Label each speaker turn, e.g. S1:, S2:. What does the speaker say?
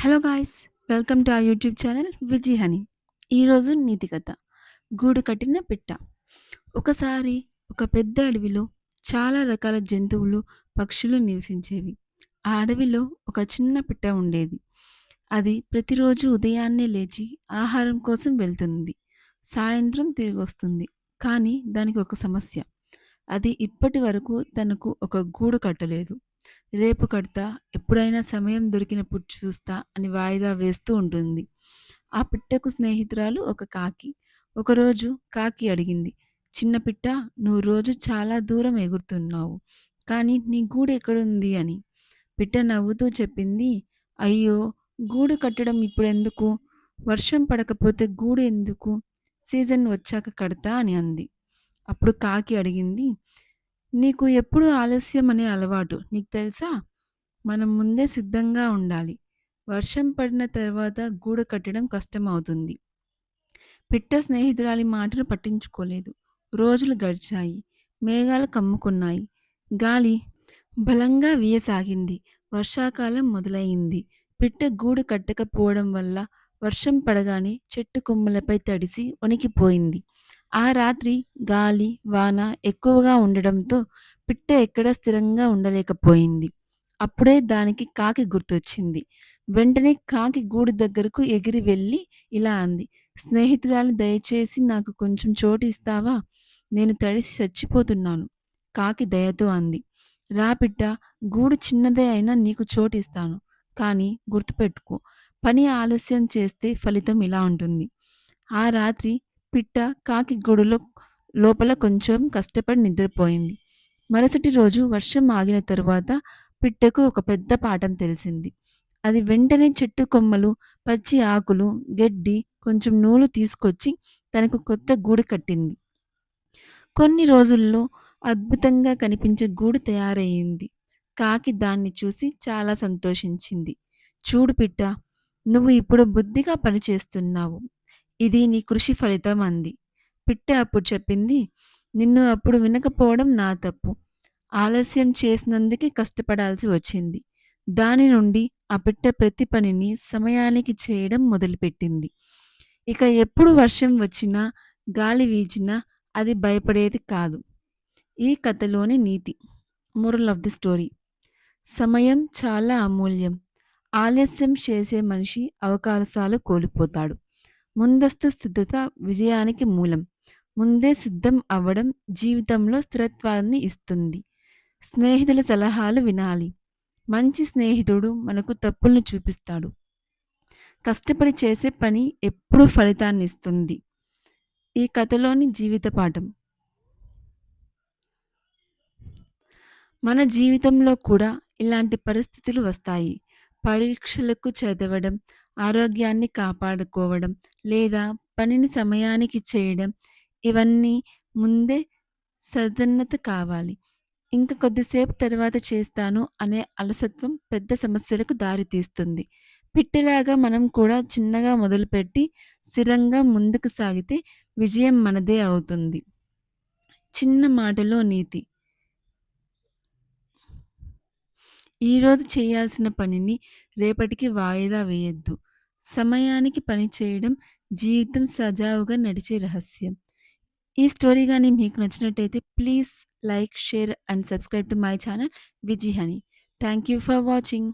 S1: Hello guys, welcome to our YouTube channel Viji honey. ఈరోజు నీతి కథ. గూడు కట్టిన పిట్ట. ఒకసారి ఒక పెద్ద అడవిలో చాలా రకాల జంతువులు, పక్షులు నివసించేవి. ఆ అడవిలో ఒక చిన్న పిట్ట ఉండేది. అది ప్రతిరోజు ఉదయాన్నే లేచి ఆహారం కోసం వెళ్తుంది. సాయంత్రం తిరిగొస్తుంది. కానీ దానికి ఒక సమస్య. అది ఇప్పటి వరకు తనకు ఒక గూడు కట్టలేదు. రేపు కడతా, ఎప్పుడైనా సమయం దొరికినప్పుడు చూస్తా అని వాయిదా వేస్తూ ఉంటుంది. ఆ పిట్టకు స్నేహితురాలు ఒక కాకి. ఒకరోజు కాకి అడిగింది, చిన్న పిట్ట, నువ్వు రోజు చాలా దూరం ఎగురుతున్నావు, కానీ నీ గూడు ఎక్కడుంది అని. పిట్ట నవ్వుతూ చెప్పింది, అయ్యో, గూడు కట్టడం ఇప్పుడెందుకు? వర్షం పడకపోతే గూడు ఎందుకు? సీజన్ వచ్చాక కడతా అని అంది. అప్పుడు కాకి అడిగింది, నీకు ఎప్పుడు ఆలస్యం అనే అలవాటు, నీకు తెలుసా? మనం ముందే సిద్ధంగా ఉండాలి. వర్షం పడిన తర్వాత గూడు కట్టడం కష్టమవుతుంది. పిట్ట స్నేహితురాలి మాటలు పట్టించుకోలేదు. రోజులు గడిచాయి. మేఘాలు కమ్ముకున్నాయి. గాలి బలంగా వీయసాగింది. వర్షాకాలం మొదలయింది. పిట్ట గూడు కట్టకపోవడం వల్ల వర్షం పడగానే చెట్టు కొమ్మలపై తడిసి వణికిపోయింది. ఆ రాత్రి గాలి, వాన ఎక్కువగా ఉండడంతో పిట్ట ఎక్కడా స్థిరంగా ఉండలేకపోయింది. అప్పుడే దానికి కాకి గుర్తొచ్చింది. వెంటనే కాకి గూడు దగ్గరకు ఎగిరి వెళ్ళి ఇలా అంది, స్నేహితురాలు, దయచేసి నాకు కొంచెం చోటు ఇస్తావా? నేను తడిసి చచ్చిపోతున్నాను. కాకి దయతో అంది, రా పిట్ట, గూడు చిన్నదే అయినా నీకు చోటు ఇస్తాను. కానీ గుర్తుపెట్టుకో, పని ఆలస్యం చేస్తే ఫలితం ఇలా ఉంటుంది. ఆ రాత్రి పిట్ట కాకి గూడులో లోపల కొంచెం కష్టపడి నిద్రపోయింది. మరుసటి రోజు వర్షం ఆగిన తరువాత పిట్టకు ఒక పెద్ద పాఠం తెలిసింది. అది వెంటనే చెట్టు కొమ్మలు, పచ్చి ఆకులు, గడ్డి, కొంచెం నూలు తీసుకొచ్చి తనకు కొత్త గూడు కట్టింది. కొన్ని రోజుల్లో అద్భుతంగా కనిపించే గూడు తయారయ్యింది. కాకి దాన్ని చూసి చాలా సంతోషించింది. చూడు పిట్ట, నువ్వు ఇప్పుడు బుద్ధిగా పనిచేస్తున్నావు. ఇది నీ కృషి ఫలితం అంది. పిట్ట అప్పుడు చెప్పింది, నిన్ను అప్పుడు వినకపోవడం నా తప్పు. ఆలస్యం చేసినందుకే కష్టపడాల్సి వచ్చింది. దాని నుండి ఆ పిట్ట ప్రతి పనిని సమయానికి చేయడం మొదలుపెట్టింది. ఇక ఎప్పుడు వర్షం వచ్చినా, గాలి వీచినా అది భయపడేది కాదు. ఈ కథలోని నీతి, మోరల్ ఆఫ్ ది స్టోరీ: సమయం చాలా అమూల్యం. ఆలస్యం చేసే మనిషి అవకాశాలు కోల్పోతాడు. ముందస్తు సిద్ధత విజయానికి మూలం. ముందే సిద్ధం అవ్వడం జీవితంలో స్థిరత్వాన్ని ఇస్తుంది. స్నేహితుల సలహాలు వినాలి. మంచి స్నేహితుడు మనకు తప్పులను చూపిస్తాడు. కష్టపడి చేసే పని ఎప్పుడూ ఫలితాన్ని ఇస్తుంది. ఈ కథలోని జీవిత పాఠం: మన జీవితంలో కూడా ఇలాంటి పరిస్థితులు వస్తాయి. పరీక్షలకు చదవడం, ఆరోగ్యాన్ని కాపాడుకోవడం, లేదా పనిని సమయానికి చేయడం, ఇవన్నీ ముందే సన్నద్ధత కావాలి. ఇంక కొద్దిసేపు తర్వాత చేస్తాను అనే అలసత్వం పెద్ద సమస్యలకు దారితీస్తుంది. పిట్టలాగా మనం కూడా చిన్నగా మొదలుపెట్టి స్థిరంగా ముందుకు సాగితే విజయం మనదే అవుతుంది. చిన్న మాటలో నీతి: ఈరోజు చేయాల్సిన పనిని రేపటికి వాయిదా వేయొద్దు. సమయానికి పని చేయడం జీవితం సజావుగా నడిచే రహస్యం. ఈ స్టోరీ గాని మీకు నచ్చినట్టయితే please like, share and subscribe to my channel Viji honey. Thank you for watching.